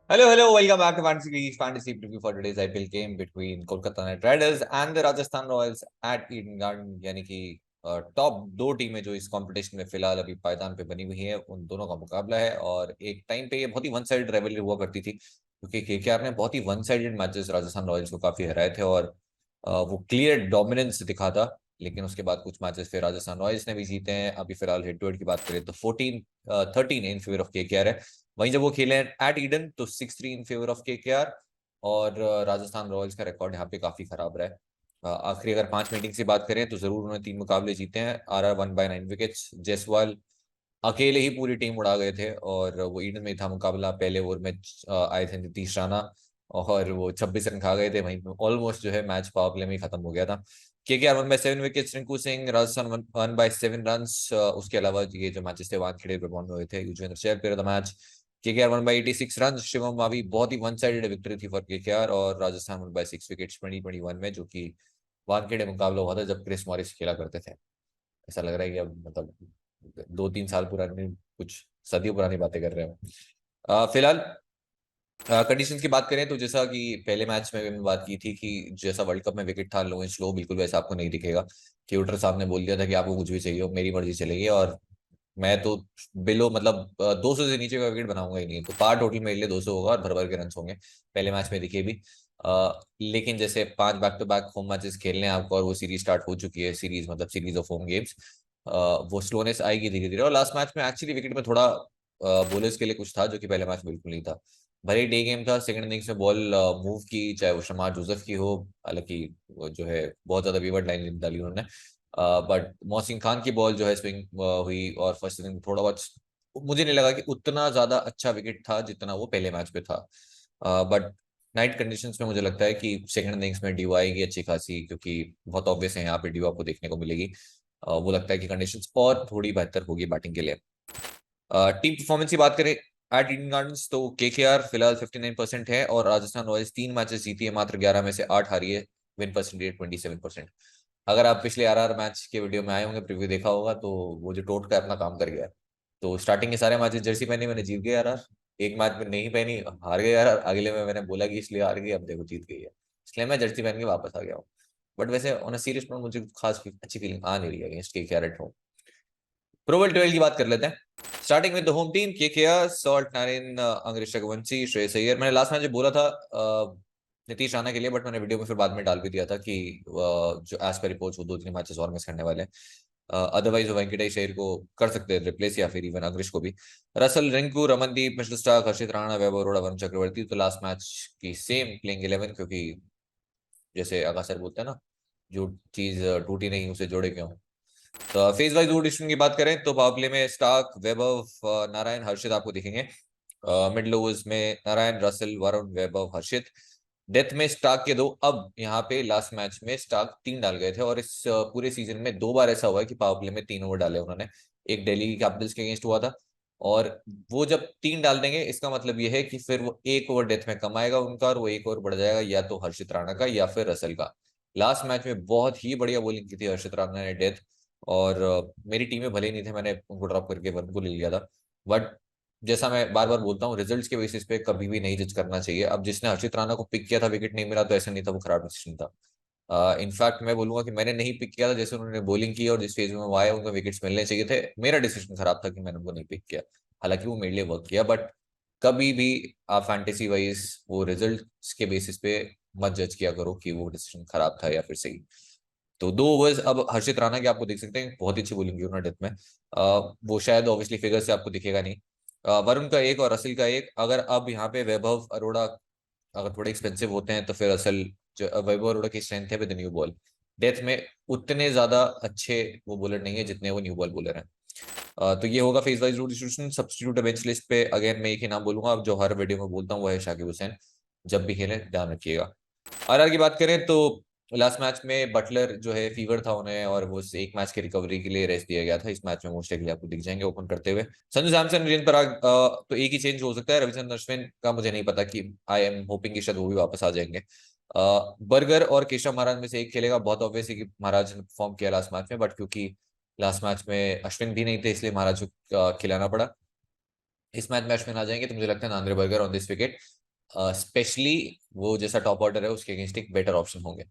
Hello, welcome back to Fantasy Preview for today's IPL game between Kolkata Knight Riders and the Rajasthan Royals at Eden Garden। यानी कि top दो टीमें जो इस competition में फिलहाल अभी पायदान पे बनी हुई हैं, उन दोनों का मुकाबला है। और एक टाइम पे ये बहुत ही वन साइड रेवलरी हुआ करती थी, क्योंकि केकेआर ने बहुत ही one sided matches Rajasthan Royals को काफी हराए थे और वो क्लियर डोमिनेंस दिखा था। लेकिन उसके बाद कुछ मैचेस फिर राजस्थान रॉयल्स ने भी जीते हैं। अभी फिलहाल हेड टू हेड की बात करें तो 14-13 इन फेवर ऑफ केकेआर है। वहीं जब वो खेले एट ईडन तो 6-3 इन फेवर ऑफ केकेआर। और राजस्थान रॉयल्स का रिकॉर्ड यहाँ पे काफी खराब रहा है। आखिरी अगर 5 मीटिंग की बात करें तो जरूर उन्होंने 3 मुकाबले जीते हैं। RR one by 9 wickets. Jaiswal अकेले ही पूरी टीम उड़ा गए थे और वो ईडन में था मुकाबला। पहले ओवर में आए थे नीतीश राणा और वो 26 रन खा गए थे। वहीं ऑलमोस्ट जो है मैच पावर प्ले में ही खत्म हो गया था। KKR 1/7 wickets. Rinku Singh Rajasthan 1/7 run. उसके अलावा ये जो मैचेस थे वानखेड़े परफॉर्म हुए थे। Yuzvendra Chahal player of the match. KKR 1/86 run. Shivam Mavi बहुत ही वन साइडेड विक्ट्री थी फॉर केकेआर। और राजस्थान 1/6 विकेट्स 2021 में, जो कि वानखेड़े मुकाबला हुआ था जब क्रिस मॉरिस खेला करते थे। ऐसा लग रहा है कि अब मतलब 2-3 साल पुरानी, कुछ सदियों पुरानी बातें कर रहे हो। फिलहाल कंडीशंस की बात करें तो जैसा कि पहले मैच में मैंने बात की थी कि जैसा वर्ल्ड कप में विकेट था लो एंड स्लो, बिल्कुल वैसा आपको नहीं दिखेगा। क्यूटर साहब ने बोल दिया था कि आपको कुछ भी चाहिए हो, मेरी मर्जी चलेगी। और मैं तो बिलो मतलब 200 से नीचे का विकेट बनाऊंगा ही नहीं। तो पार टोटल मेरे लिए 200 होगा और भर भर के रन होंगे। पहले मैच में दिखे भी। लेकिन जैसे 5 back to back home matches खेलने हैं आपको और वो सीरीज स्टार्ट हो चुकी है, सीरीज मतलब सीरीज ऑफ होम गेम्स, वो स्लोनेस आएगी धीरे धीरे। और लास्ट मैच में एक्चुअली विकेट में थोड़ा बॉलर्स के लिए कुछ था जो कि पहले मैच में बिल्कुल नहीं था। भले डे गेम था, सेकंड इनिंग्स में बॉल मूव की, चाहे वो शमार जोसेफ की हो। हालांकि वो जो है बहुत ज्यादा वीवर्ड लाइन डाली उन्होंने। बट मोहसिन खान की बॉल जो है स्विंग हुई। और फर्स्ट इनिंग थोड़ा बहुत मुझे नहीं लगा कि उतना ज्यादा अच्छा विकेट था जितना वो पहले मैच पे था। बट नाइट कंडीशंस में मुझे लगता है कि सेकंड इनिंग्स में ड्यू आएगी अच्छी खासी, क्योंकि बहुत ऑब्वियस है यहाँ पे ड्यू आपको देखने को मिलेगी। वो लगता है कि कंडीशंस और थोड़ी बेहतर होगी बैटिंग के लिए। टीम परफॉर्मेंस की बात करें एट ईडन गार्डन्स तो केकेआर फिलहाल 59% है और राजस्थान रॉयल्स 3 मैचेस जीती है, मात्र 11 में से 8 हारी है। Win percentage 27%। अगर आप पिछले आरआर मैच के वीडियो में आए होंगे, प्रीव्यू देखा होगा, तो वो जो टोट का अपना काम कर गया है। तो स्टार्टिंग के सारे मैचेस जर्सी पहनी, मैंने जीत गए आरआर। एक मैच में नहीं पहनी, हार गए आरआर। अगले में मैंने बोला कि इसलिए हार गई, अब देखो जीत गई है। इसलिए मैं जर्सी पहन के वापस आ गया हूँ। बट वैसे ऑन अ सीरियस नोट मुझे खास अच्छी फीलिंग आ नहीं रही है against KKR at home. Probable 12 की बात कर लेते हैं। स्टार्टिंग में the home team KKR salt Narayan, अंग्रेज रघुवंशी, श्रेयस अय्यर। मैंने लास्ट मैच बोला था नीतीश राणा के लिए, बट मैंने वीडियो में फिर बाद में डाल भी दिया था कि जो एज पर रिपोर्ट्स वो 2-3 मैचेस और मिस करने वाले हैं। अदरवाइज वो वेंकटेश अय्यर को कर सकते हैं रिप्लेस, या फिर इवन अंग्रेज को भी। Russell, Rinku, Ramandeep, Mitchell Starc, Harshit Rana, Vaibhav Arora, Varun Chakravarthy. तो लास्ट मैच की सेम प्लेइंग 11, क्योंकि जैसे आकाश सर बोलते हैं ना, जो चीज टूटी नहीं उसे जोड़े क्यों। तो फेज वाइज ऑडिशन की बात करें तो पावर प्ले में स्टार्क, वैभव, नारायण, हर्षित आपको दिखेंगे। मिडल ओवर्स में नारायण, रसल, वरुण, वैभव, हर्षित। डेथ में स्टार्क के दो। अब यहाँ पे लास्ट मैच में स्टार्क 3 डाल गए थे और इस पूरे सीजन में 2 बार ऐसा हुआ है कि पावर प्ले में 3 ओवर डाले उन्होंने। एक दिल्ली कैपिटल्स के अगेंस्ट हुआ था। और वो जब 3 डाल देंगे इसका मतलब ये है कि फिर वो एक ओवर डेथ में कम आएगा उनका, और वो एक ओवर बढ़ जाएगा या तो हर्षित राणा का या फिर रसल का। लास्ट मैच में बहुत ही बढ़िया बॉलिंग की थी हर्षित राणा ने डेथ। और मेरी टीम में भले ही नहीं थे, मैंने उनको ड्रॉप करके वरुण को ले लिया था। बट जैसा मैं बार बार बोलता हूँ, रिजल्ट्स के बेसिस पे कभी भी नहीं जज करना चाहिए। अब जिसने हर्षित राणा को पिक किया था विकेट नहीं मिला, तो ऐसा नहीं था वो खराब डिसीजन था। इनफैक्ट मैं बोलूंगा कि मैंने नहीं पिक किया था, जैसे उन्होंने बॉलिंग की और जिस फेज में वो आए उनको विकेट्स मिलने चाहिए थे। मेरा डिसीजन खराब था कि मैंने उनको नहीं पिक किया। हालांकि वो मेरे लिए वर्क किया, बट कभी भी आप फैंटेसी वाइज वो रिजल्ट्स के बेसिस पे मत जज किया करो कि वो डिसीजन खराब था या फिर सही। तो 2 ओवर्स अब हर्षित राणा के आपको देख सकते हैं, बहुत ही अच्छी बॉलिंग की उन्होंने डेथ में। वो शायद ऑब्वियसली फिगर से आपको दिखेगा नहीं। वरुण का एक और रसिल का एक। अगर अब यहाँ पे वैभव अरोड़ा अगर थोड़े एक्सपेंसिव होते हैं तो फिर असल जो वैभव अरोड़ा की स्ट्रेंथ है विद न्यू बॉल, डेथ में उतने ज्यादा अच्छे वो बॉलर नहीं है जितने वो न्यू बॉल बॉलर हैं। तो ये होगा phase wise distribution. Substitute bench list पे अगेन मैं एक ही नाम बोलूंगा, अब जो हर वीडियो में बोलता हूँ, वो है शाकिब हुसैन। जब भी खेलें ध्यान रखिएगा। आरआर की बात करें तो लास्ट मैच में बटलर जो है फीवर था उन्हें, और वो एक मैच की रिकवरी के लिए रेस्ट दिया गया था। इस मैच में मोस्ट likely आपको दिख जाएंगे ओपन करते हुए संजू सैमसन, वीरेंद्र पराग। तो एक ही चेंज हो सकता है, रविचंद्रन अश्विन का मुझे नहीं पता कि आई एम होपिंग कि शायद वो भी वापस आ जाएंगे। बर्गर और केशव महाराज में से एक खेलेगा। बहुत ऑब्वियस है कि महाराज ने परफॉर्म किया लास्ट मैच में, बट क्योंकि लास्ट मैच में अश्विन भी नहीं थे इसलिए महाराज को खिलाना पड़ा। इस मैच में अश्विन आ जाएंगे तो मुझे लगता है Nandre Burger on this wicket specially वो जैसा टॉप ऑर्डर है उसके अगेंस्ट एक बेटर ऑप्शन होंगे।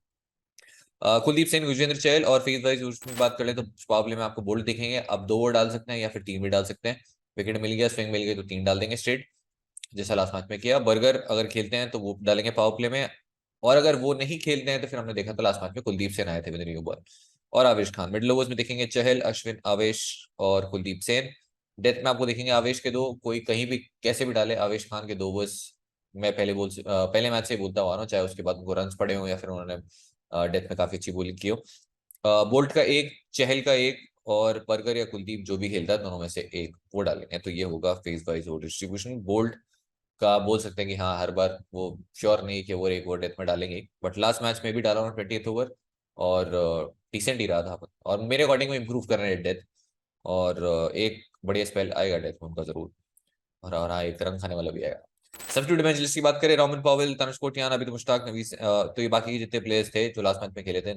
कुलदीप सेन, युजवेंद्र चहल और फेज वाइज की बात कर ले तो मुकाबले में आपको बोल्ड दिखेंगे। अब 2 ओवर डाल सकते हैं या फिर 3 भी डाल सकते हैं। विकेट मिल गया, स्विंग मिल गई तो 3 डाल देंगे स्ट्रेट, जैसा लास्ट मैच में किया। बर्गर अगर खेलते हैं तो वो डालेंगे पावर प्ले में, और अगर वो नहीं खेलते हैं तो फिर हमने देखा था लास्ट मैच में कुलदीप सेन आए थे विद न्यू बॉल। और आवेश खान मिडिल ओवर्स में देखेंगे चहल, अश्विन, आवेश और कुलदीप सेन। डेथ में आपको देखेंगे आवेश के 2, कोई कहीं भी कैसे भी डाले आवेश खान के 2 ओवर्स। मैं पहले मैच से ही बोलता हुआ रहा हूँ, चाहे उसके बाद उनको रन पड़े हो या फिर उन्होंने डेथ में काफी अच्छी बॉलिंग की हो। बोल्ट का 1, चहल का 1, और बर्गर या कुलदीप जो भी खेलता है दोनों में से एक वो डालेंगे। तो ये होगा phase wise over distribution. Bolt का बोल सकते हैं कि हाँ हर बार वो श्योर नहीं कि वो एक ओवर डेथ में डालेंगे, बट लास्ट मैच में भी डाला उन्होंने 20th ओवर और डिसेंट ही रहा था। और मेरे अकॉर्डिंग में इंप्रूव कर रहे हैं डेथ, और एक बढ़िया स्पेल आएगा डेथ में उनका जरूर। और हाँ, एक रन खाने वाला भी आएगा। सब्स्टिट्यूट बेंच लिस्ट की बात करें, रोमिन पॉवेल, तनुष कोटियान, अभी तो मुश्ताक नवीस, तो ये बाकी के जितने प्लेयर्स थे जो लास्ट मैच में खेले थे,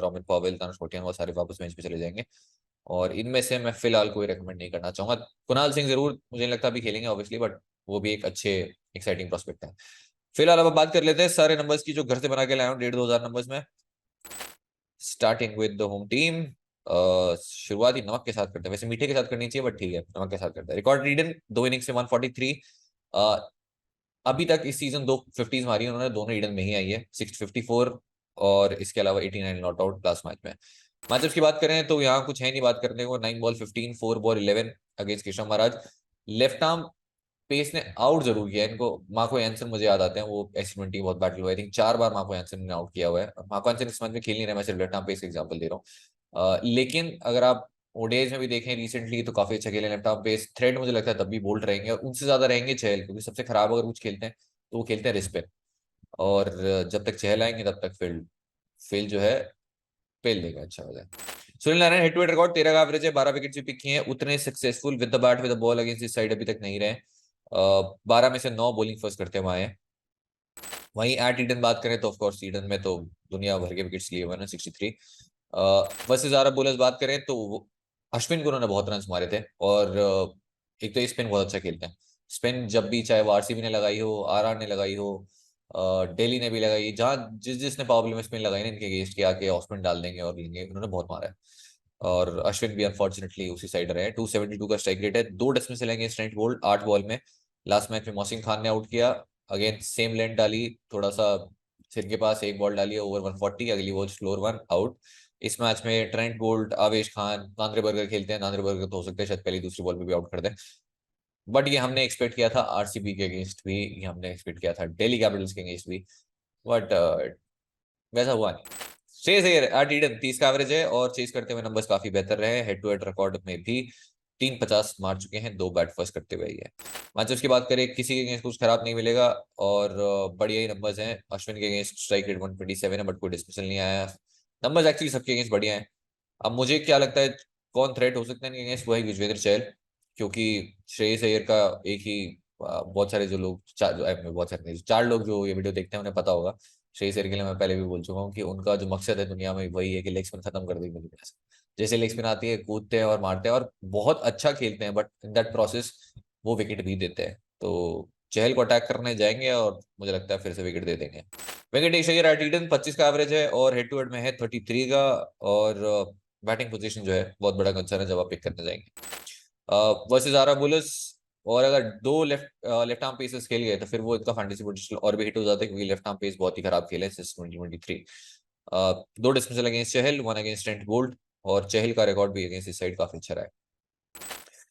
रोमिन पॉवेल, तनुष कोटियान, वो सारे वापस बेंच पे चले जाएंगे। और इनमें से मैं फिलहाल कोई रेकमेंड नहीं करना चाहूंगा। कुणाल सिंह जरूर मुझे नहीं लगता अभी खेलेंगे ऑब्वियसली, बट वो भी एक अच्छे एक्साइटिंग प्रोस्पेक्ट है। फिलहाल अब बात कर लेते हैं सारे नंबर्स की जो घर से बना के लाया हूँ 1,500-2,000 नंबर्स में। Starting with the home team. शुरुआती नमक के साथ करते हैं, वैसे मीठे के साथ करनी चाहिए बट ठीक है, नमक के साथ करते हैं। रिकॉर्ड रीडन 2 इनिंग्स से 143। अभी तक इस सीजन 2 50s मारी है उन्होंने, दोनों ईडन में ही आई है, 654 और इसके अलावा 89 नॉट आउट लास्ट मैच में। मैचअप्स की बात करें तो यहाँ कुछ है नहीं बात करने को। 9 ball 15, 4 ball 11 against Keshav Maharaj. Left arm pace ने आउट जरूर किया इनको। मार्को एंसन मुझे याद आते हैं, वो S20 बहुत बैटल हुआ, आई थिंक 4 बार मार्को एंसन ने आउट किया हुआ है। मार्को एंसन इस मैच में खेल नहीं रहे, मैं सिर्फ लेफ्ट आर्म पेस एग्जांपल दे रहा हूँ। लेकिन अगर आप ओडेज में भी देखें रिसेंटली तो काफी अच्छा खेले लेफ्ट आर्म पेस। थ्रेड मुझे लगता है तब भी बोल्ड रहेंगे, और उनसे ज्यादा रहेंगे चहल, क्योंकि सबसे खराब अगर कुछ खेलते हैं तो वो खेलते हैं रिस्ट पे। और जब तक चहल आएंगे तब तक फील्ड फील्ड जो है पेल देगा, अच्छा हो जाए। Sunil Narine head to head record 13 का एवरेज है, 12 विकेट भी पिक किए हैं। उतने successful with the bat with the ball against this side अभी तक नहीं रहे। 12 में से 9 बॉलिंग फर्स्ट करते हुए आए हैं। वहीं एट ईडन बात करें तो ऑफकोर्स ईडन में तो दुनिया भर के विकेट्स लिए हुए हैं, 63। वर्सेस आरब बॉलर्स बात करें तो अश्विन को उन्होंने बहुत रन मारे थे, और एक तो स्पिन बहुत अच्छा खेलते हैं। स्पिन जब भी, चाहे वो आरसीबी ने लगाई हो, आरआर ने लगाई हो, दिल्ली ने भी लगाई, जहां जिसने पावर प्ले में स्पिन लगाई ना इनके अगेंस्ट के आके ऑफ स्पिन डाल देंगे और लेंगे, उन्होंने बहुत मारा है। और अश्विन भी अनफॉर्चुनेटली उसी साइड रहे हैं। 272 का स्ट्राइक रेट है, 2 डिसमिस लेंगे स्ट्रेंट बोल्ड 8 बॉल में। लास्ट मैच में मोहसिन खान ने आउट किया, अगेन सेम लेंथ डाली, थोड़ा सा सिर के पास एक बॉल डाली ओवर 140, अगली बॉल स्लोर 1 आउट। इस मैच में ट्रेंट बोल्ट, आवेश खान, नांद्रे बर्गर खेलते हैं। नांद्रे बर्गर तो हो सकता है शायद पहली दूसरी बॉल पे भी आउट कर दें, बट ये हमने एक्सपेक्ट किया था आरसीबी के अगेंस्ट भी, ये हमने एक्सपेक्ट किया था दिल्ली कैपिटल्स के अगेंस्ट भी, बट वैसा हुआ नहीं। श्रेयस अय्यर एट ईडन 30 का एवरेज है, और चेस करते हुए नंबर्स काफी बेहतर रहे हैं। हेड टू हेड रिकॉर्ड में भी 350 मार चुके हैं, 2 बैट फर्स्ट करते हुए ही है। मैचेस की बात करें, किसी के अगेंस्ट कुछ खराब नहीं मिलेगा, और बढ़िया ही नंबर्स हैं। अश्विन के अगेंस्ट स्ट्राइक रेट 127 है, बट कोई डिस्मिसल नहीं आया। नंबर्स एक्चुअली सबके अगेंस्ट बढ़िया हैं। अब मुझे क्या लगता है कौन थ्रेट हो सकता है इनके अगेंस्ट, वो है युजवेंद्र चहल, क्योंकि श्रेयस अय्यर का एक ही बहुत सारे जो लोग बहुत सारे नहीं, 4 लोग जो ये वीडियो देखते हैं उन्हें पता होगा। श्रेयस अय्यर के लिए मैं पहले भी बोल चुका हूँ कि उनका जो मकसद है दुनिया में वही है कि लेग स्पिन खत्म कर देंगे दुनिया से। जैसे लेग स्पिन आती है कूदते हैं और मारते हैं और बहुत अच्छा खेलते हैं, बट इन दैट प्रोसेस वो विकेट भी देते हैं। तो चहल को अटैक करने जाएंगे और मुझे लगता है फिर से विकेट दे देंगे। वेंकटेश अय्यर एट ईडन 25 का एवरेज है, और हेड टू हेड में है 33 का। और बैटिंग पोजीशन जो है बहुत बड़ा कंसर्न है जब आप पिक करने जाएंगे वर्सेस आरा बुलर्स। और अगर 2 लेफ्ट आर्म पेसर्स खेल गए तो फिर वो इनका फैंटेसी पोटेंशियल और भी हिट हो जाता है, क्योंकि लेफ्ट आर्म पेस बहुत ही खराब खेले सिंस 2023। 2 डिस्मिसल अगेंस्ट चहल, 1 अगेंस्ट ट्रेंट बोल्ट, और चहल का रिकॉर्ड भी अगेंस्ट इस साइड काफी अच्छा रहा है।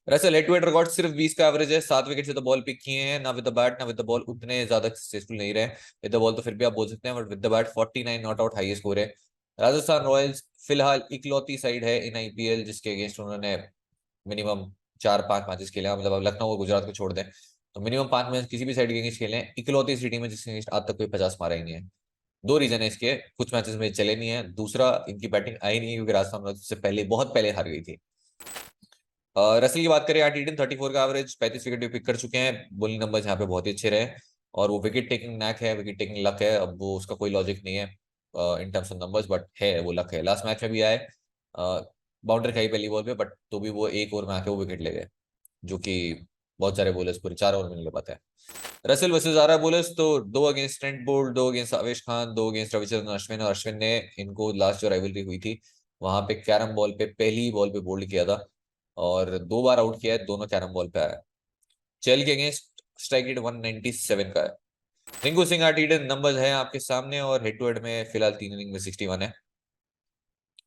Russell head to head record सिर्फ 20 का एवरेज है, 7 विकेट से तो बॉल पिक किए हैं, ना विद द बैट ना विद द बॉल उतने ज्यादा सक्सेसफुल नहीं रहे। विद द बॉल तो फिर भी आप बोल सकते हैं, but with the bat 49 not out highest score है। राजस्थान रॉयल्स फिलहाल इकलौती साइड है इन आईपीएल जिसके अगेंस्ट उन्होंने मिनिमम 4-5 मैचेस खेले हैं। मतलब अब लखनऊ और गुजरात को छोड़ दें तो मिनिमम 5 मैच किसी भी साइड के अगेंस्ट खेले हैं। इकलौती सी टीम है जिसके अगेंस्ट आज तक कोई 50 मारा ही नहीं है। 2 रीजन है इसके, कुछ मैचेस में चले नहीं है, दूसरा इनकी बैटिंग आई नहीं है क्योंकि राजस्थान रॉयल्स से पहले बहुत पहले हार गई थी। रसल की बात करें, आठ ईडन 34 का एवरेज, 35 विकेट भी पिक कर चुके हैं। बॉलिंग नंबर्स यहाँ पे बहुत ही अच्छे रहे, और वो विकेट टेकिंग नैक है, विकेट टेकिंग लक है। अब वो उसका कोई लॉजिक नहीं है in terms of numbers, but है वो लक है। लास्ट मैच में भी आए, बाउंड्री खाई पहली बॉल पे, बट तो भी वो एक ओवर में आके वो विकेट ले गए, जो कि बहुत सारे बॉलर्स पूरे 4 ओवर में नहीं ले पाते हैं। रसेल वर्सेस ज़ारा बॉलर्स तो 2 अगेंस्ट ट्रेंट बोल्ट, 2 अगेंस्ट आवेश खान, 2 अगेंस्ट रविचंद्रन अश्विन, और अश्विन ने इनको लास्ट जो राइवलरी हुई थी वहां पे कैरम बॉल पे पहली बॉल पे बोल्ड किया था और 2 बार आउट किया है, दोनों कैरम बॉल पे आया। चेल के अगेंस्ट स्ट्राइक रेट 197 का है। रिंकू सिंह आर्टिडन नंबर्स है आपके सामने और हेड टू हेड में फिलहाल 3 इनिंग में 61 है।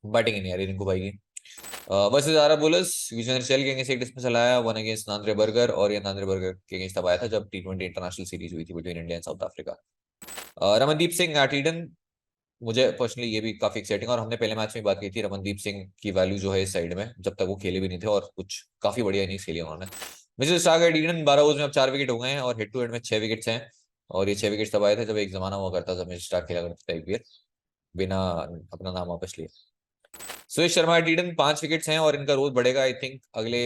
बैटिंग ही नहीं आ रही रिंकू भाई की। वर्सेस आरा बोलर्स विजय चेल के अगेंस्ट एक डिस्मिसल आया, 1 अगेंस्ट नांद्रे बर्गर, और ये नांद्रे बर्गर के अगेंस्ट तब आया था जब T20 इंटरनेशनल सीरीज हुई थी between India and South Africa. Ramandeep Singh आर्टिडन मुझे पर्सनली ये भी काफी एक्साइटिंग, और हमने पहले मैच में बात की थी रमनदीप सिंह की वैल्यू जो है इस साइड में, जब तक वो खेले भी नहीं थे और कुछ काफी बढ़िया इनिंग्स खेली उन्होंने। मिचेल स्टार्क आर्टिडन 12 ओवर्स में अब 4 विकेट हो गए हैं और हेड टू हेड में 6 विकेट्स हैं, और ये 6 विकेट तब आए थे जब एक जमाना हुआ करता था मिचेल स्टार्क खेला करता था IPL बिना अपना नाम वापस लिए। सुरेश शर्मा आर्टिडन 5 विकेट्स हैं और इनका रोल बढ़ेगा आई थिंक अगले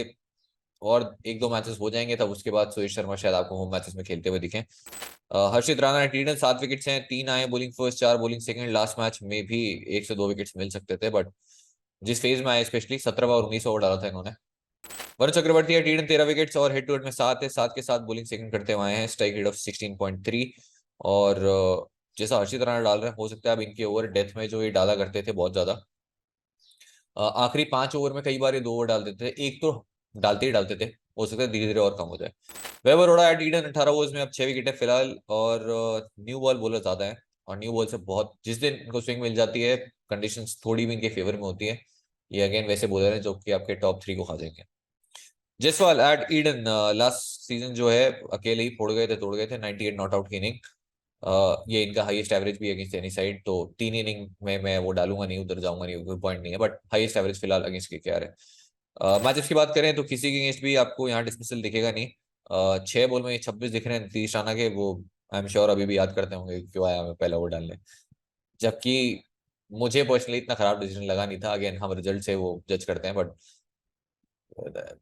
और 1-2 मैचेस हो जाएंगे, तब उसके बाद सुरेश शर्मा शायद आपको होम मैचेस में खेलते हुए दिखें। हर्षित राणा आर्टिडन 7 विकेट्स हैं, 3 आए bowling first, 4 bowling second. Last match में भी 1 से 2 विकेट्स मिल सकते थे, बट जिस फेज में आए स्पेशली 17 और 19 ओवर डाला था इन्होंने। वरुण चक्रवर्ती आर्टिडन 13 विकेट्स और हेड टू हेड में 7 है, 7 के साथ बोलिंग सेकंड करते हुए आए हैं, स्ट्राइक रेट ऑफ 16.3। और जैसा हर्षित राणा डाल रहे हैं हो सकता है अब इनके ओवर डेथ में जो ये डाला करते थे बहुत ज्यादा, आखिरी 5 ओवर में कई बार ये 2 ओवर डाल देते थे, एक तो डालते ही डालते थे, हो सकता है धीरे धीरे और कम हो जाए। वेबर रोड़ा एट ईडन 18 ओवर्स में अब 6 विकेट है फिलहाल, और न्यू बॉल बॉलर ज्यादा है, और न्यू बॉल से बहुत जिस दिन इनको स्विंग मिल जाती है कंडीशंस थोड़ी भी इनके फेवर में होती है, ये अगेन वैसे बॉलर हैं जो कि आपके टॉप 3 को खा जाएंगे। Jaiswal at Eden last season जो है अकेले ही तोड़ गए थे 98 नॉट आउट की इनिंग। ये इनका हाईएस्ट एवरेज भी अगेंस्ट एनी साइड, तो 3 इनिंग में मैं वो डालूंगा नहीं, उधर जाऊंगा नहीं, कोई पॉइंट नहीं है, बट हाईएस्ट एवरेज फिलहाल अगेंस्ट KKR है। मैचेस की बात करें तो किसी के अगेंस्ट भी आपको यहाँ डिसमिसल दिखेगा नहीं। 6 बॉल में 26 दिख रहे हैं नीतीश राणा के, वो आई एम श्योर अभी भी याद करते होंगे क्यों आया मैं पहला ओवर डालने, जबकि मुझे पर्सनली इतना खराब डिसीजन लगा नहीं था। अगेन हम रिजल्ट से वो जज करते हैं, बट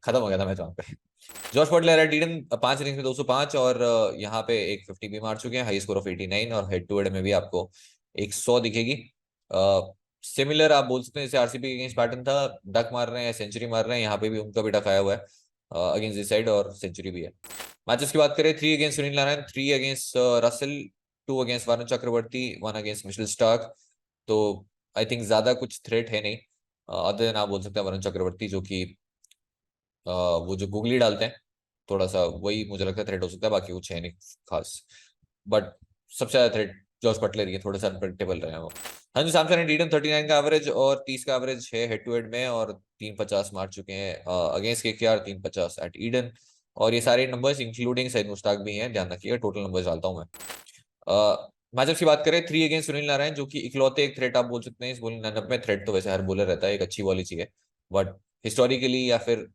खत्म हो गया था मैच वहां पे। Jos Buttler at Eden 5 innings में 205, और यहाँ पे एक 50 भी मार चुके हैं, हाई स्कोर ऑफ 89, और हेड टू हेड में भी आपको एक 100 दिखेगी। सिमिलर आप बोल सकते हैं जैसे आरसीबी के अगेंस्ट पैटर्न था, डक मार रहे हैं, सेंचुरी मार रहे हैं, यहाँ पे भी उनका भी डक आया हुआ है अगेंस्ट दिस साइड, और सेंचुरी भी है। मैचेस की बात करें 3 against Sunil Narine, 3 against Russell, 2 against Varun Chakravarthy, 1 against Mitchell Starc. तो आई थिंक ज्यादा कुछ थ्रेट है नहीं, अदर देन आप बोल सकते हैं वरुण चक्रवर्ती जो कि वो जो गूगली डालते हैं थोड़ा सा वही मुझे लगता है थ्रेट हो सकता है, बाकी कुछ है नहीं खास। बट सबसे ज्यादा थ्रेट जॉस बटलर ही है, थोड़े से अनप्रेडिक्टेबल रहे हैं वो। हाँ जी, सैमसन एंड ईडन 39 का एवरेज और 30 का एवरेज है हेड टू हेड में, और 350 मार चुके हैं अगेंस्ट KKR, 350 एट ईडन। और ये सारे नंबर्स इंक्लूडिंग सईद मुश्ताक भी हैं, ध्यान रखिएगा, टोटल नंबर्स डालता हूँ मैं। मैचअप की बात करें 3 अगेंस्ट सुनील नारायण जो कि इकलौते एक थ्रेट आप बोल सकते हैं इस बॉलिंग लाइनअप में। थ्रेट तो वैसे हर बॉलर रहता है, एक अच्छी बॉल ही चाहिए, बट हिस्टोरिकली या फिर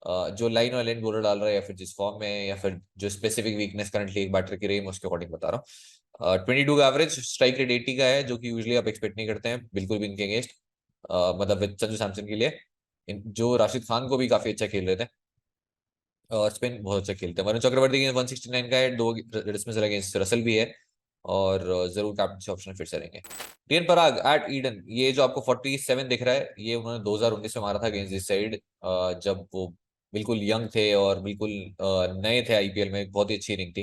जो लाइन और लेन बॉलर डाल रहा है या फिर जिस फॉर्म में या फिर जो स्पेसिफिक वीकनेस करंटली एक बैटर की रही है मैं उसके अकॉर्डिंग बता रहा हूँ। 22 का एवरेज, स्ट्राइक रेट 80 का है जो कि यूजली आप एक्सपेक्ट नहीं करते हैं बिल्कुल भी इनके अगेंस्ट, मतलब संजू सैमसन के लिए। जो राशिद खान को भी काफी अच्छा खेल रहे थे, और स्पिन बहुत अच्छा खेलते हैं। वरुण चक्रवर्ती के 169 का है, 2 डिसमिसल अगेंस्ट रसल भी है, और जरूर कैप्टनसी ऑप्शन फिर से रहेंगे। टियन पराग एट ईडन, ये जो आपको 47 दिख रहा है ये उन्होंने 2019 में मारा था अगेंस्ट दिस साइड, जब वो बिल्कुल यंग थे और बिल्कुल नए थे IPL में, बहुत ही अच्छी इनिंग थी।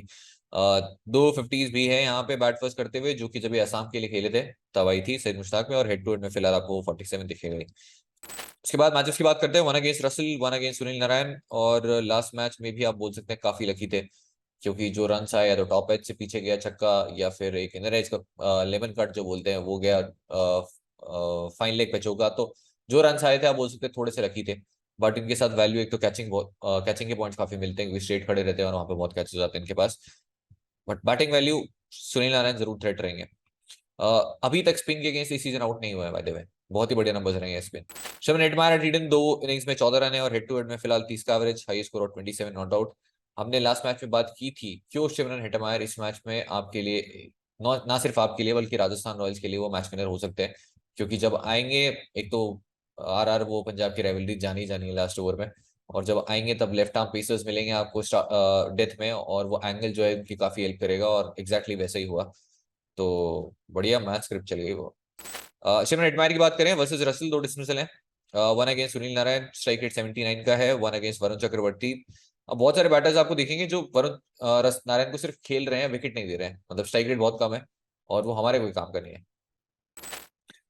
2 50s भी है यहाँ पे बैट फर्स्ट करते हुए, जो कि जब ये असम के लिए खेले थे तब आई थी सईद मुश्ताक में, और हेड टू हेड में फिलहाल आपको 47 दिखेगा। उसके बाद मैचेस की बात करते हैं, 1 against Russell, 1 against Sunil Narayan, और लास्ट मैच में भी आप बोल सकते हैं काफी लकी थे, क्योंकि जो रन आया तो टॉप एज से पीछे गया छक्का, या फिर एक इनर एज का लेमन कट जो बोलते हैं वो गया फाइन लेग पे चौका, तो जो रन आए थे आप बोल सकते हैं थोड़े से लकी थे। बट इनके साथ वैल्यू एक तो कैचिंग के पॉइंट्स काफी मिलते हैं क्योंकि स्ट्रेट खड़े रहते हैं और वहां पे बहुत कैच हो जाते हैं इनके पास। But batting value Sunil Narine जरूर थ्रेट रहेंगे। अभी तक स्पिन के अगेंस्ट इस सीजन आउट नहीं हुआ है बाय द वे, बहुत ही बढ़िया नंबर्स रहेंगे spin. Shimron Hetmyer at 2 innings में 14 रन है और हेड टू हेड में फिलहाल 30 का एवरेज, हाई स्कोर और 27 नॉट आउट। हमने लास्ट मैच में बात की थी क्यों शिवरन हेटमायर इस मैच में आपके लिए ना सिर्फ आपके लिए बल्कि राजस्थान रॉयल्स के लिए वो मैच विनर हो सकते हैं, क्योंकि जब आएंगे एक तो RR वो पंजाब की राइवलरी जानी जानी है लास्ट ओवर में, और जब आएंगे तब लेफ्ट आर्म पेसर्स मिलेंगे आपको डेथ में, और वो एंगल जो है उनकी काफी हेल्प करेगा, और एग्जैक्टली वैसा ही हुआ, तो बढ़िया मैच स्क्रिप्ट चल गई वो। शिमरन एटमायर की बात करें वर्सेस रसल, 2 डिसमिसल हैं। 1 against Sunil Narayan, strike rate 79 का है, 1 अगेंस्ट वरुण चक्रवर्ती, अब बहुत सारे बैटर्स आपको दिखेंगे जो वरुण नारायण को सिर्फ खेल रहे हैं, विकेट नहीं दे रहे हैं, मतलब स्ट्राइक रेट बहुत कम है और वो हमारे कोई काम का नहीं है।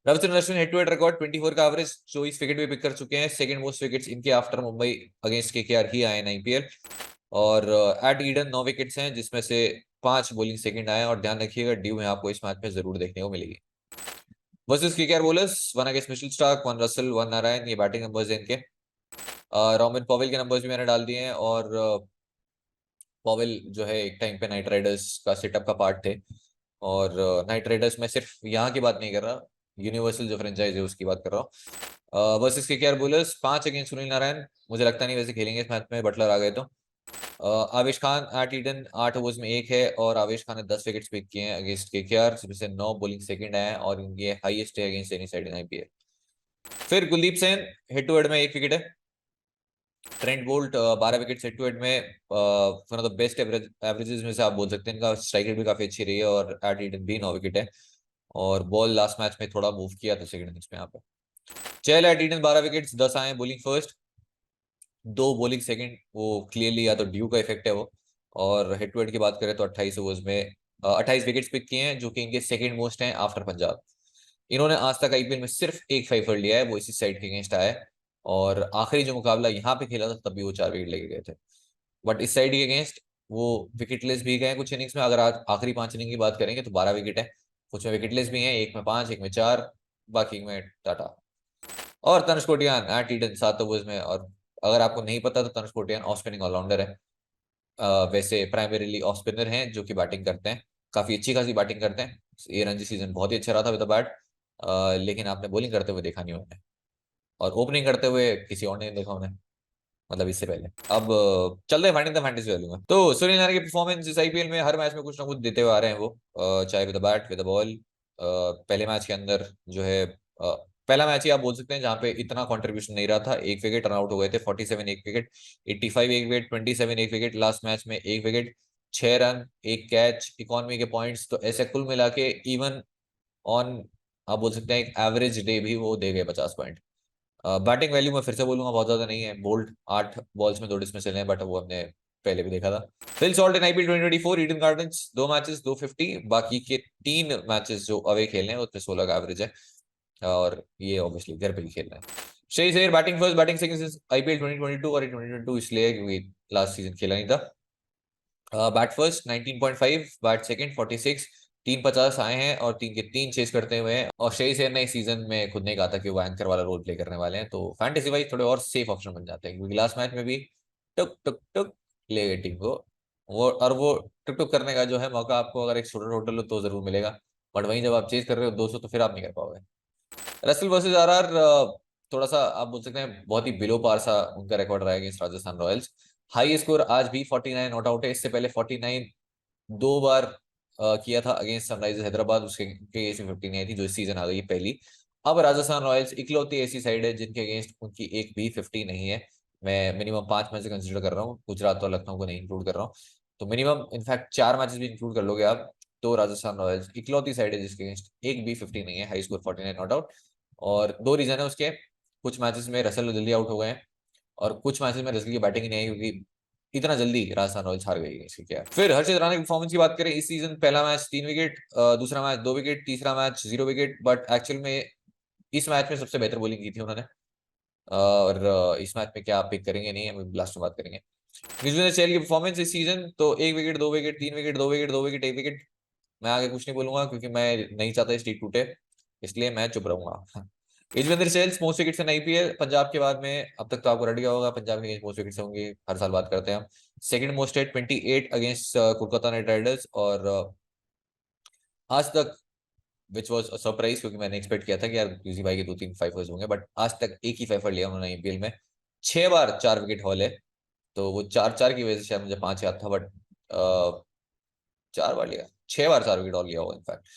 Ravichandran Ashwin head to head record 24 का एवरेज, 24 विकेट भी पिक कर चुके हैं। सेकंड मोस्ट विकेट्स इनके आफ्टर मुंबई अगेंस्ट केकेआर ही आए इन आईपीएल। और एट ईडन 9 विकेट्स हैं, जिसमें से 5 बॉलिंग सेकंड आए। और ध्यान रखिएगा ड्यू है आपको इस मैच में जरूर देखने को मिलेगी। Versus KKR bowlers, 1 against Mitchell Stark, 1 Russell, 1 Narayan, ये बैटिंग नंबर्स हैं इनके। रोमिन पॉवेल के नंबर्स भी मैंने डाल दिए हैं। और पॉवेल जो है एक टाइम पे नाइट राइडर्स का सेटअप का पार्ट थे। और नाइट राइडर्स में सिर्फ यहाँ की बात नहीं कर रहा, यूनिवर्सल जो फ्रेंचाइज है उसकी बात कर रहा हूँ। Versus KKR bowlers, 5 against Sunil Narayan, मुझे लगता नहीं वैसे खेलेंगे इस मैच में, बटलर आ गए तो। आवेश खान एट ईडन 8 ओवर्स में 1 है, और आवेश खान ने 10 विकेट्स पिक किए हैं अगेंस्ट केकेआर, जिसमें से 9 बॉलिंग सेकंड आए हैं और इनके हाईएस्ट है against any side in IPL. फिर Kuldeep Sen head to head में 1 विकेट है। Trent Boult 12 wicket head to head में, one of the best averages में से आप बोल सकते हैं। इनका स्ट्राइक रेट भी काफी अच्छी रही है और एट ईडन भी 9 विकेट है। और बॉल लास्ट मैच में थोड़ा मूव किया था सेकंड इनिंग्स में यहाँ पे। चहल एट ईडन 12 विकेट्स, 10 आए बॉलिंग फर्स्ट, 2 बॉलिंग सेकंड, वो क्लियरली या तो ड्यू का इफेक्ट है वो। और हेड टू हेड की बात करें तो 28 ओवर्स में 28 विकेट्स पिक किए हैं, जो कि इनके सेकंड मोस्ट हैं आफ्टर पंजाब। इन्होंने आज तक आईपीएल में सिर्फ एक 5 लिया है, वो इसी साइड के अगेंस्ट आया है। और आखिरी जो मुकाबला यहाँ पे खेला था तब भी वो 4 विकेट लेके गए थे। बट इस साइड के अगेंस्ट वो विकेटलेस भी गए कुछ इनिंग्स में। अगर आज आखिरी 5 इनिंग की बात करेंगे तो 12 विकेट है, कुछ में विकेटलेस भी हैं, एक में 5, एक में 4, बाकी में टाटा। और Tanush Kotian at Eden 7 overs में। और अगर आपको नहीं पता तो Tanush Kotian off spinning allrounder है। वैसे प्राइमरीली ऑफ स्पिनर हैं जो कि बैटिंग करते हैं, काफी अच्छी खासी बैटिंग करते हैं। ये रणजी सीजन बहुत ही अच्छा रहा था विद द बैट, लेकिन आपने बॉलिंग करते हुए देखा नहीं उन्हें, और ओपनिंग करते हुए किसी और ने नहीं देखा उन्हें, मतलब इससे पहले। अब चलते हैं फाइंडिंग द फैंटेसी वैल्यू में। तो सुनील नारायण की परफॉर्मेंस इस आईपीएल में हर मैच में कुछ ना कुछ देते हुए आ रहे हैं वो, चाहे with the bat with the ball. पहले मैच के अंदर जो है पहला मैच ही आप बोल सकते हैं जहां पे इतना कंट्रीब्यूशन नहीं रहा था, 1 विकेट रन आउट हो गए थे, 47 1 wicket, 85 1 wicket, 27 1 wicket, last match में 1 विकेट, 6 रन, 1 कैच, इकोनॉमी के पॉइंट्स, तो ऐसे कुल मिला के इवन ऑन आप बोल सकते हैं एक एवरेज डे भी वो दे गए 50 पॉइंट। बैटिंग वैल्यू में फिर से बोलूंगा बहुत ज्यादा नहीं है। बोल्ट 8 बॉल्स में 2 डिसमिसल हैं, बट वो हमने पहले भी देखा था। Phil salt in IPL 2024 Eden gardens 2 matches 250, बाकी के 3 मैचेस जो अवे खेलने हैं उसमें 16 का एवरेज है, और ये ऑब्वियसली घर पे ही खेल रहे हैं। Shreyas Iyer batting first batting second IPL 2022 और 2022 इसलिए क्योंकि लास्ट सीजन खेला नहीं था। बैट फर्स्ट 19.5, बैट सेकंड 46, 350 आए हैं और 3 के 3 चेस करते हुए हैं। और श्रेयस अय्यर ने इस सीजन में खुद ने कहा था कि वो एंकर वाला रोल प्ले करने वाले हैं, तो फैंटेसी वाइज थोड़े और सेफ ऑप्शन बन जाते हैं, क्योंकि लास्ट मैच में भी टुक टुक टुक ले गए टीम को। वो टुक टुक करने का जो है मौका आपको अगर एक छोटा टोटल हो तो जरूर मिलेगा, बट वहीं जब आप चेस कर रहे हो 200 तो फिर आप नहीं कर पाओगे। रसल वर्सेस आरआर, थोड़ा सा आप बोल सकते हैं बहुत ही बिलो पार सा उनका रिकॉर्ड रहा against Rajasthan Royals. High score आज भी 49 नॉट आउट है, इससे पहले 49 2 बार किया था अगेंस्ट सनराइजर्स हैदराबाद, उसके केस में 50 नहीं आई थी, जो इस सीजन आ गई पहली। अब राजस्थान रॉयल्स इकलौती ऐसी साइड है जिनके अगेंस्ट उनकी एक भी 50 नहीं है। मैं मिनिमम 5 मैच कंसिडर कर रहा हूँ, गुजरात और लखनऊ को नहीं इंक्लूड कर रहा हूँ, तो मिनिमम इनफैक्ट 4 मैचेस भी इंक्लूड कर लोगे आप, तो राजस्थान रॉयल्स इकलौती साइड है जिसके अगेंस्ट एक भी 50 नहीं है, हाई स्कोर 49 नॉट आउट। और 2 रीजन है उसके, कुछ मैचेस में रसल जल्दी आउट हो गए हैं, और कुछ मैचेस में रसल की बैटिंग ही नहीं आई, क्योंकि इतना जल्दी राजस्थान रॉयल्स हार गई है इसकी क्या। फिर हर्षित राणा की परफॉर्मेंस की बात करें, इस सीजन पहला मैच 3 विकेट, दूसरा मैच 2 विकेट, तीसरा मैच 0 विकेट, बट एक्चुअल में इस मैच में सबसे बेहतर बॉलिंग की थी उन्होंने। और इस मैच में क्या आप पिक करेंगे नहीं, हम लास्ट में बात करेंगे। युजवेंद्र चहल की परफॉर्मेंस इस सीजन तो 1 wicket 2 wicket 3 wicket 2 wicket 2 wicket 1 wicket, मैं आगे कुछ नहीं बोलूंगा क्योंकि मैं नहीं चाहता स्ट्रीक टूटे, इसलिए मैं चुप रहूंगा। Yuzvendra Chahal most wickets in IPL, Punjab के बाद में अब तक तो आपको रट गया होगा पंजाब के मोस्ट विकेट्स होंगे, हर साल बात करते हैं हम। सेकंड मोस्ट है 28 अगेंस्ट कोलकाता नाइट राइडर्स। और आज तक विच वॉज सरप्राइज, क्योंकि मैंने एक्सपेक्ट किया था कि यार यूजी भाई के 2-3 फाइफर्स होंगे, बट आज तक एक ही फाइफर लिया उन्होंने आईपीएल में, 6 बार 4 विकेट हॉल है, तो वो 4-4 की वजह से शायद मुझे 5 याद था, बट 4 बार लिया, 6 बार 4 विकेट हॉल लिया हुआ इनफैक्ट।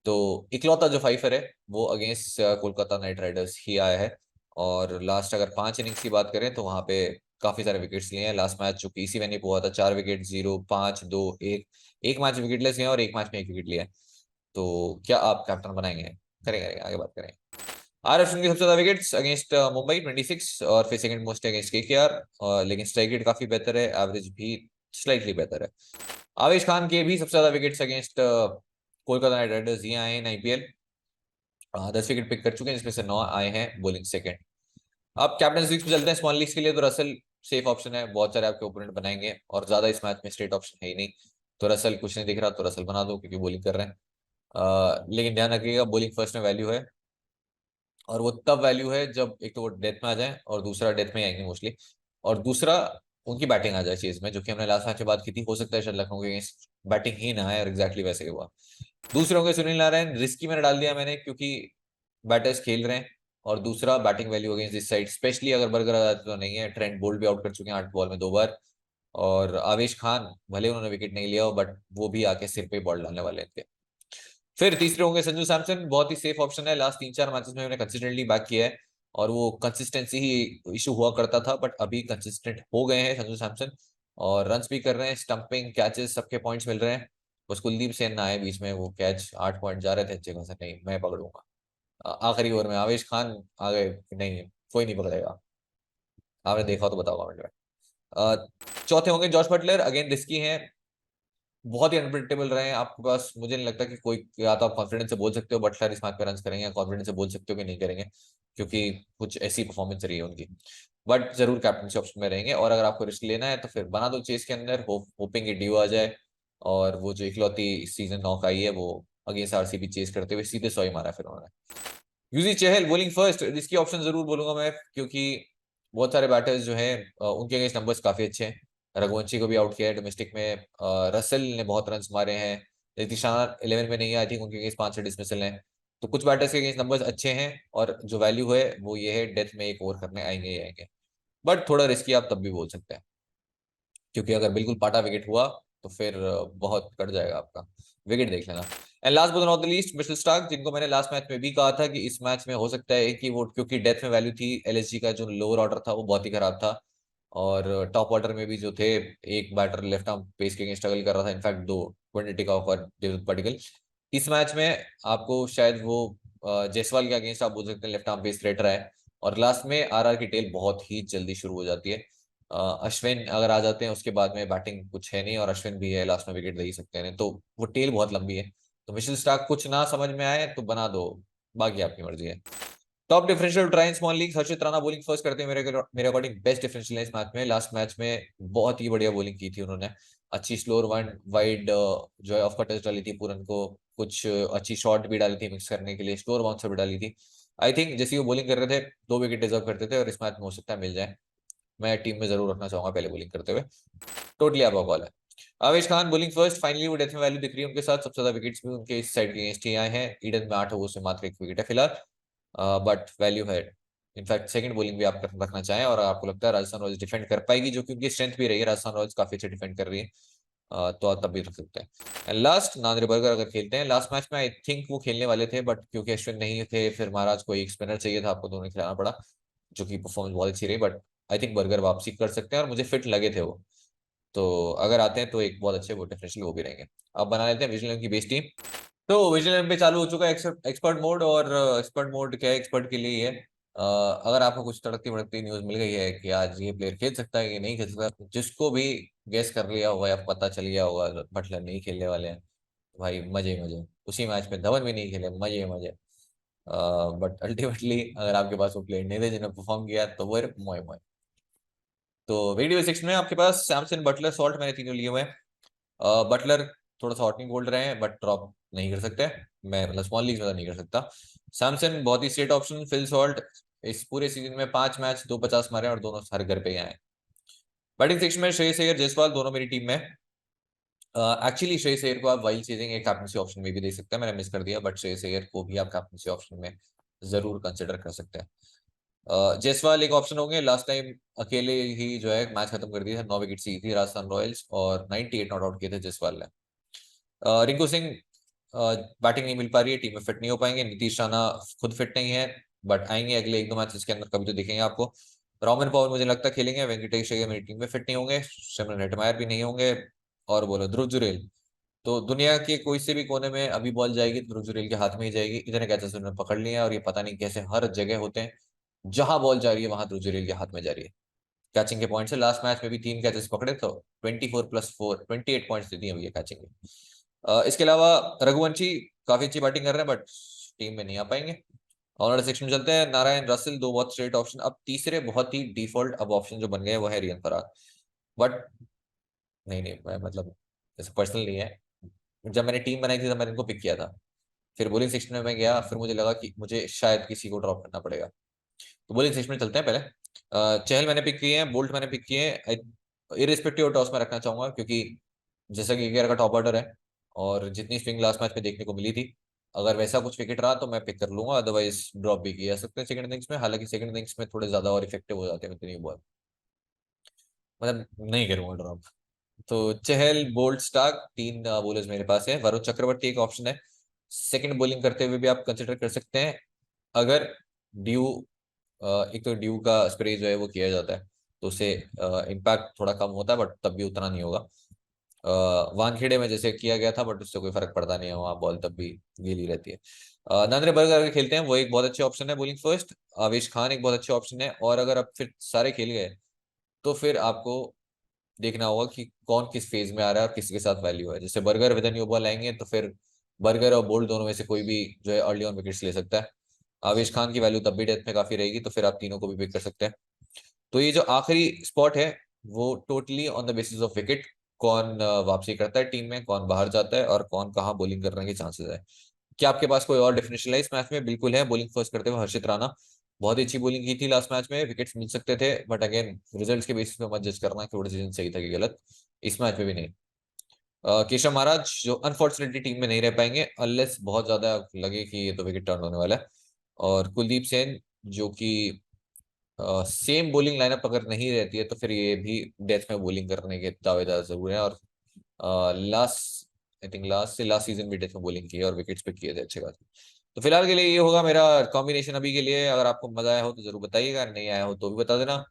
तो इकलौता जो फाइफर है वो अगेंस्ट कोलकाता नाइट राइडर्स ही आया है। और लास्ट अगर 5 इनिंग्स की बात करें तो वहां पे काफी सारे विकेट्स लिए हैं। लास्ट मैच जो पीसी वेन्यू पे हुआ था 4 विकेट 0 5 2 1, एक मैच विकेटलेस गए और एक मैच में 1 विकेट लिया है। तो क्या आप कैप्टन बनाएंगे? करेंगे करेंगे, आगे बात करें। आर अश्विन की सबसे ज्यादा विकेट्स अगेंस्ट मुंबई 26 और फिर सेकंड मोस्ट अगेंस्ट केकेआर, लेकिन स्ट्राइक रेट काफी बेहतर है, एवरेज भी स्लाइटली बेहतर है। आवेश खान के भी सबसे ज्यादा wickets against Kolkata night Riders ये आए हैं आईपीएल, 10 विकेट पिक कर चुके हैं जिसमें से 9 आए हैं बॉलिंग सेकंड। अब कैप्टन लीग्स में चलते हैं, स्मॉल लीग्स के लिए तो रसल सेफ ऑप्शन है, बहुत सारे आपके ओपोनेंट बनाएंगे और ज्यादा इस मैच में स्ट्रेट ऑप्शन है ही नहीं, तो रसल कुछ नहीं दिख रहा तो रसल बना दो क्योंकि बॉलिंग कर रहे हैं। लेकिन ध्यान रखिएगा बॉलिंग फर्स्ट में वैल्यू है, और वो तब वैल्यू है जब एक तो वो डेथ में आ जाए और दूसरा डेथ में ही आएंगे मोस्टली, और दूसरा उनकी बैटिंग आ जाए चीज में, जो कि हमने लास्ट मैच के बाद की थी, हो सकता है शायद लखनऊ के अगेंस्ट बैटिंग ही ना आए और एग्जैक्टली वैसे ही हुआ। दूसरे होंगे सुनील नारायण, रिस्की मैंने डाल दिया मैंने क्योंकि बैटर्स खेल रहे हैं, और दूसरा batting value against this side, specially अगर बर्गर आ जाते तो नहीं है, ट्रेंट बोल्ट भी आउट कर चुके हैं 8 बॉल में 2 बार, और आवेश खान भले उन्होंने विकेट नहीं लिया हो बट वो भी आके सिर पे बॉल डालने वाले हैं। फिर तीसरे होंगे संजू सैमसन, बहुत ही सेफ ऑप्शन है, लास्ट 3-4 मैचेस में उन्होंने कंसिस्टेंटली बैक किया है, और वो कंसिस्टेंसी ही इशू हुआ करता था बट अभी कंसिस्टेंट हो गए हैं संजू सैमसन, और रन्स भी कर रहे हैं, स्टंपिंग कैचेस सबके पॉइंट्स मिल रहे हैं। बस कुलदीप सेन ना आए बीच में, वो कैच 8 पॉइंट जा रहे थे अच्छे खासे, नहीं मैं पकड़ूंगा। आखिरी ओवर में आवेश खान आ गए, नहीं कोई नहीं पकड़ेगा, आपने देखा हो तो बताओ कमेंट में। चौथे होंगे जॉश बटलर, अगेन रिस्की हैं, बहुत ही अनप्रिडिक्टेबल रहे हैं आपके पास, मुझे नहीं लगता कि कोई, या तो आप कॉन्फिडेंस से बोल सकते हो बटलर इस मैच पे रन करेंगे, या कॉन्फिडेंस से बोल सकते हो कि नहीं करेंगे, क्योंकि कुछ ऐसी परफॉर्मेंस रही है उनकी, बट जरूर कैप्टनसी ऑप्शन में रहेंगे, और अगर आपको रिस्क लेना है तो फिर बना दो चेस के अंदर, होपिंग कि ड्यू आ जाए, और वो जो इकलौती इस सीजन नॉक आई है वो अगेंस्ट आरसीबी चेस करते हुए सीधे 100 ही मारा फिर उन्होंने। यूजी चहल बॉलिंग फर्स्ट, इसकी ऑप्शन जरूर बोलूंगा मैं, क्योंकि बहुत सारे बैटर्स जो हैं उनके अगेंस्ट नंबर्स काफी अच्छे हैं, रघुवंशी को भी आउट किया है डोमेस्टिक में, रसल ने बहुत रन मारे हैं, नीतीश राणा 11 में नहीं है, आई थिंक उनके अगेंस्ट 5 डिसमिसल हैं, तो कुछ बैटर्स के अगेंस्ट नंबर्स अच्छे हैं, और जो वैल्यू है वो ये है डेथ में एक ओवर करने आएंगे ही आएंगे, बट थोड़ा रिस्की आप तब भी बोल सकते हैं, क्योंकि अगर बिल्कुल पाटा विकेट हुआ तो फिर बहुत कट जाएगा आपका, विकेट देख लेना। And last but not the least Mitchell Starc, जिनको मैंने लास्ट मैच में भी कहा था कि इस मैच में हो सकता है कि वो, क्योंकि डेथ में वैल्यू थी, एलएसजी का जो लोअर ऑर्डर था वो बहुत ही खराब था, और टॉप ऑर्डर में भी जो थे, एक बैटर लेफ्ट आर्म पेस के अगेंस्ट स्ट्रगल कर रहा था, इनफैक्ट दो, क्विंटन डिकॉक और डेविड पडिक्कल। इस मैच में आपको शायद वो जायसवाल के अगेंस्ट आप बोल सकते हैं लेफ्ट आर्म पेस थ्रेट रहा है, और लास्ट में आरआर की टेल बहुत ही जल्दी शुरू हो जाती है। अश्विन अगर आ जाते हैं उसके बाद में बैटिंग कुछ है नहीं, और अश्विन भी है, लास्ट में विकेट दे ही सकते हैं, तो वो टेल बहुत लंबी है, तो मिशेल स्टार्क कुछ ना समझ में आए तो बना दो, बाकी आपकी मर्जी है। Top differential try small league, Harshit Rana bowling first करते हैं मेरे अकॉर्डिंग, बेस्ट डिफरेंशियल है इस मैच में, लास्ट मैच में बहुत ही बढ़िया बॉलिंग की थी उन्होंने, अच्छी स्लोअर वन वाइड जो है ऑफ का टच डाली थी पूरन को, कुछ अच्छी शॉट भी डाली थी मिक्स करने के लिए, स्लोअर बाउंसर भी डाली थी। आई थिंक जैसे वो बॉलिंग कर रहे थे 2 विकेट डिजर्व करते थे, और इस मैच में हो सकता है मिल जाए, मैं टीम में जरूर रखना चाहूंगा पहले बॉलिंग करते हुए। टोटली आपका कॉल है। आवेश खान बॉलिंग फर्स्ट, फाइनली वो डेथ में वैल्यू दिख रही है उनके साथ, सबसे ज्यादा विकेट्स भी उनके इस साइड के अगेंस्ट ही आए हैं, ईडन में 8 ओवर से मात्र 1 विकेट है फिलहाल, बट वैल्यू है। इनफैक्ट सेकंड बॉलिंग भी आप रखना चाहें, और आपको लगता है राजस्थान रॉयल्स डिफेंड कर पाएगी, जो कि उनकी स्ट्रेंथ भी रही है, राजस्थान रॉयल्स काफी अच्छे डिफेंड कर रही है, तो आप तब भी रख सकते हैं। लास्ट नांद्रे बर्गर अगर खेलते हैं, लास्ट मैच में आई थिंक वो खेलने वाले थे, बट क्योंकि अश्विन नहीं थे, फिर महाराज को एक स्पिनर चाहिए था, आपको दोनों खिलाना पड़ा, जो कि परफॉर्मेंस बहुत अच्छी रही, बट आई थिंक बर्गर वापसी कर सकते हैं, और मुझे फिट लगे थे वो, तो अगर आते हैं तो एक बहुत अच्छे वो डिफरेंशियल वो भी रहेंगे। अब बना लेते हैं विजिलेंस की बेस टीम। तो विजिलेंस पे चालू हो चुका है एक्सपर्ट मोड, और एक्सपर्ट मोड क्या है, एक्सपर्ट के लिए ही है। अगर आपको कुछ तड़कती भड़कती न्यूज मिल गई है कि आज ये प्लेयर खेल सकता है, ये नहीं खेल सकता, जिसको भी गेस कर लिया होगा या पता चल गया होगा बटलर नहीं खेलने वाले हैं, तो भाई मजे ही मजे, उसी मैच में धवन भी नहीं खेले, मजे ही मजे। बट अल्टीमेटली अगर आपके पास वो प्लेयर नहीं थे जिन्होंने परफॉर्म किया, तो वो मोए मोए। तो वीडियो 6 में आपके पास सैमसन बटलर सॉल्ट मैंने तीनों लिए हुए हैं। बटलर थोड़ा सा हॉटिंग बोल्ड रहे हैं बट ड्रॉप नहीं कर सकते, मैं मतलब स्मॉल लीग में तो नहीं कर सकता। सैमसन बहुत ही स्ट्रेट ऑप्शन, फिल सॉल्ट इस पूरे सीजन में 5 मैच 250 मारे हैं, और दोनों हर घर पे ही आए। बैटिंग सेक्शन में श्रेयस अय्यर जायसवाल दोनों मेरी टीम में। एक्चुअली श्रेयस अय्यर को आप वाइल्ड चेजिंग एक कैप्टनसी ऑप्शन में भी दे सकते हैं, मैंने मिस कर दिया, बट श्रेयस अय्यर को भी आप कैप्टनसी ऑप्शन में जरूर कंसिडर कर सकते हैं। जायसवाल एक ऑप्शन होंगे, लास्ट टाइम अकेले ही जो है मैच खत्म कर दिया था, 9 विकेट सी थी राजस्थान रॉयल्स, और 98 नॉट आउट किए थे जायसवाल ने। रिंकू सिंह बैटिंग नहीं मिल पा रही है, टीम में फिट नहीं हो पाएंगे, नीतीश राणा खुद फिट नहीं है, बट आएंगे अगले 1-2 मैचेस के अंदर, कभी तो दिखेंगे आपको। रोमन पॉवर मुझे लगता है खेलेंगे, वेंकटेश अय्यर मेरी टीम में फिट नहीं होंगे, सिमरन हेटमायर भी नहीं होंगे, और बोलो ध्रुव जुरेल, तो दुनिया के कोई से भी कोने में अभी बॉल जाएगी तो रुजुरेल के हाथ में ही जाएगी। इतने कैचेस उन्होंने पकड़ लिए हैं और ये पता नहीं कैसे हर जगह होते हैं, जहां बॉल जा रही है वहां रुजुरेल के हाथ में जा रही है। कैचिंग के पॉइंट से लास्ट मैच में भी 3 कैचेस पकड़े तो 24+4 28 पॉइंट्स दे दिए भैया कैचिंग में। इसके अलावा रघुवंशी काफी अच्छी बैटिंग कर रहे हैं बट टीम में नहीं आ पाएंगे। ऑनर सेक्शन में चलते हैं। नारायण रसेल, दो बहुत स्ट्रेट ऑप्शन। अब तीसरे बहुत ही डिफॉल्ट अब ऑप्शन जो बन गए वो है रियन पराग। बट नहीं नहीं, मैं मतलब जैसे पर्सनल नहीं है। जब मैंने टीम बनाई थी तब मैंने इनको पिक किया था। फिर बॉलिंग सेक्शन में मैं गया, फिर मुझे लगा कि मुझे शायद किसी को ड्रॉप करना पड़ेगा। तो बॉलिंग सेक्शन में चलते हैं पहले। चहल मैंने पिक किए हैं, बोल्ट मैंने पिक किए हैं। इरिस्पेक्टिव ऑफ टॉस में रखना चाहूंगा क्योंकि जैसा कि 11 का टॉप ऑर्डर है और जितनी स्विंग लास्ट मैच में देखने को मिली थी, अगर वैसा कुछ विकेट रहा तो मैं पिक कर लूंगा, अदरवाइज ड्रॉप भी किया जा सकते हैं सेकंड इनिंग्स में। हालांकि सेकंड इनिंग्स में थोड़े ज्यादा और इफेक्टिव हो जाते हैं इतनी बॉल, मतलब नहीं करूंगा ड्रॉप। तो चहल, बोल्ट, स्टार्क, तीन बॉलर्स मेरे पास है। वरुण चक्रवर्ती एक ऑप्शन है, सेकंड बॉलिंग करते हुए भी आप कंसिडर कर सकते हैं। अगर ड्यू एक तो ड्यू का स्प्रे जो है वो किया जाता है तो उससे इम्पैक्ट थोड़ा कम होता है बट तब भी उतना नहीं होगा। वानखेड़े में जैसे किया गया था बट उससे कोई फर्क पड़ता नहीं है, वहाँ बॉल तब भी गीली रहती है। नरेंद्र बर्गर अगर खेलते हैं वो एक बहुत अच्छे ऑप्शन है बॉलिंग फर्स्ट। आवेश खान एक बहुत अच्छे ऑप्शन है। और अगर अब फिर सारे खेल गए तो फिर आपको देखना होगा कि कौन किस फेज में आ रहा है और किसके साथ वैल्यू है। जैसे बर्गर विद न्यू बॉल आएंगे तो फिर बर्गर और बोल्ट दोनों में से कोई भी जो है अर्ली ऑन विकेट्स ले सकता है। आवेश खान की वैल्यू तब भी डेथ में काफी रहेगी तो फिर आप तीनों को भी पिक कर सकते हैं। तो ये जो आखिरी स्पॉट है वो totally on the basis of wicket, कौन वापसी करता है टीम में, कौन बाहर जाता है और कौन कहाँ बॉलिंग करने के चांसेस है। क्या आपके पास कोई और डेफिनेशन है इस मैच में? बिल्कुल है। बॉलिंग फर्स्ट करते हुए हर्षित राणा, बहुत ही अच्छी बॉलिंग की थी लास्ट मैच में, विकेट्स मिल सकते थे बट अगेन रिजल्ट्स के बेसिस पे मत जज करना कि वो डिसीजन सही था कि गलत। इस मैच में भी नहीं। केशव महाराज जो अनफॉर्चुनेटली टीम में नहीं रह पाएंगे अनलेस बहुत ज्यादा लगे कि ये तो विकेट टर्न होने वाला है। और कुलदीप सेन जो कि सेम बॉलिंग लाइनअप अगर नहीं रहती है तो फिर ये भी डेथ में बॉलिंग करने के दावेदार जरूर हैं। और last I think last season भी डेथ में बॉलिंग की है और विकेट्स पिक किए थे अच्छे खासे। तो फिलहाल के लिए ये होगा मेरा कॉम्बिनेशन अभी के लिए। अगर आपको मजा आया हो तो जरूर बताइएगा, नहीं आया हो तो भी बता देना।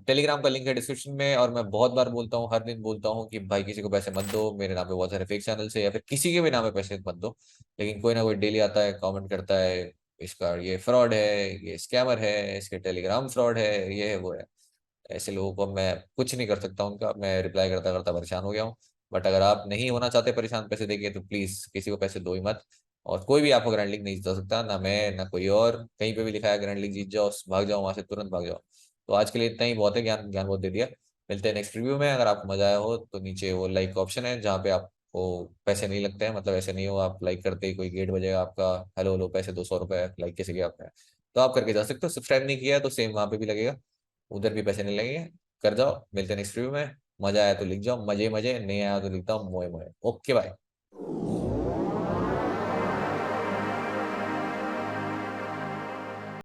टेलीग्राम का लिंक है डिस्क्रिप्शन में। और मैं बहुत बार बोलता हूँ, हर दिन बोलता हूँ कि भाई किसी को पैसे मत दो, मेरे नाम पे बहुत सारे फेक चैनल से या फिर किसी के भी नाम पे पैसे मत दो। लेकिन कोई ना कोई डेली आता है कमेंट करता है इसका ये फ्रॉड है, ये स्कैमर है, इसके टेलीग्राम फ्रॉड है, ये है वो है। ऐसे लोगों को मैं कुछ नहीं कर सकता, उनका मैं रिप्लाई करता करता परेशान हो गया हूँ। बट अगर आप नहीं होना चाहते परेशान पैसे देके तो प्लीज किसी को पैसे दो ही मत। और कोई भी आपको ग्रैंड लीग नहीं जिता सकता, ना मैं ना कोई और। कहीं पे भी लिखा है ग्रैंड लीग जीत जाओ, भाग जाओ वहां से, तुरंत भाग जाओ। तो आज के लिए इतना ही बहुत है, ज्ञान ज्ञान बहुत दे दिया। मिलते हैं नेक्स्ट रिव्यू में। अगर आपको मजा आया हो तो नीचे वो लाइक का ऑप्शन है जहाँ पे आपको पैसे नहीं लगते हैं, मतलब ऐसे नहीं हो आप लाइक करते ही कोई गेट बजेगा आपका, हेलो हेलो पैसे 200 रुपए लाइक कैसे किया आपने। तो आप करके जा सकते हो। सब्सक्राइब नहीं किया तो सेम वहां पे भी लगेगा, उधर भी पैसे नहीं लगेंगे। कर जाओ। मिलते हैं नेक्स्ट रिव्यू में। मजा आया तो लिख जाओ मजे मजे, नहीं आया तो लिखता हूँ मोए मोए। Okay bye.